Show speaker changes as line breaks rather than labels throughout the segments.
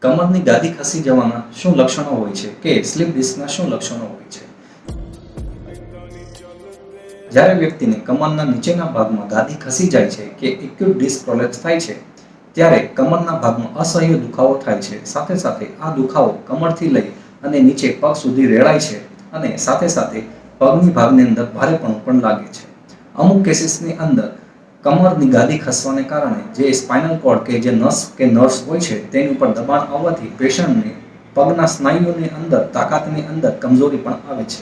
કમરની ગાદી ખસી જવાના શું લક્ષણો હોય છે કે સ્લીપ ડિસ્કના શું લક્ષણો હોય છે? જ્યારે વ્યક્તિને કમરના નીચેના ભાગમાં ગાદી ખસી જાય છે કે એક્યુટ ડિસ્ક પ્રોલેપ્સ થાય છે ત્યારે કમરના ભાગમાં અસહ્ય દુખાવો થાય છે. સાથે સાથે આ દુખાવો કમરથી લઈ અને નીચે પગ સુધી રેળાય છે અને સાથે સાથે પગની ભાગની અંદર ભારેપણું પણ લાગે છે. અમુક કેસીસની અંદર કમરની ગાદી ખસવાને કારણે જે સ્પાઇનલ કોર્ડ કે જે નસ કે નર્વ્સ હોય છે તેની ઉપર દબાણ આવવાથી પેશન્ટને પગના સ્નાયુઓની અંદર તાકાતની અંદર કમજોરી પણ આવે છે.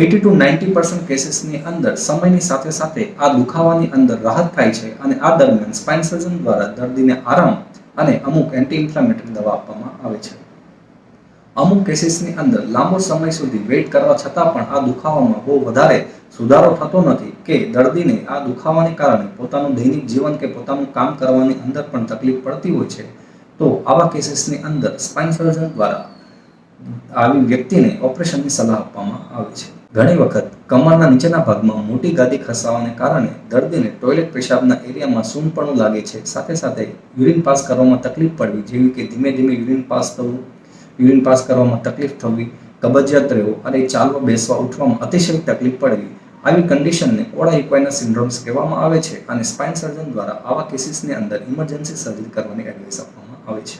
80 to 90% કેસીસની અંદર સમયની સાથે સાથે આ દુખાવાની અંદર રાહત થાય છે અને આ દરમિયાન સ્પાઇન સર્જન દ્વારા દર્દીને આરામ અને અમુક એન્ટી ઇન્ફ્લેમેટરી દવા આપવામાં આવે છે. અમુક કેસીસની અંદર લાંબો સમય સુધી વેઇટ કરવા છતાં પણ આ દુખાવામાં બહુ વધારે સુધારો થતો નથી કે દર્દીને આ દુખાવાને કારણે પોતાનું દૈનિક જીવન કે પોતાનું કામ કરવાની અંદર પણ તકલીફ પડતી હોય છે. તો આવા કેસીસની અંદર સ્પાઇન સર્જન દ્વારા આવી વ્યક્તિને ઓપરેશનની સલાહ આપવામાં આવે છે. ઘણી વખત કમરના નીચેના ભાગમાં મોટી ગાદી ખસાવાને કારણે દર્દીને ટોયલેટ પેશાબના એરિયામાં સૂનપણું લાગે છે. સાથે સાથે યુરિન પાસ કરવામાં તકલીફ પડવી જેવી કે ધીમે ધીમે યુરિન પાસ થવું, યુરિન પાસ કરવામાં તકલીફ થવી, કબજિયાત રહેવો અને ચાલવા બેસવા ઉઠવામાં અતિશય તકલીફ પડવી, આવી કન્ડિશનને ઓડા ઇક્વાઇનસ સિન્ડ્રોમ્સ કહેવામાં આવે છે અને સ્પાઇન સર્જન દ્વારા આવા કેસીસની અંદર ઇમરજન્સી સર્જરી કરવાની એડવાઇસ આપવામાં આવે છે.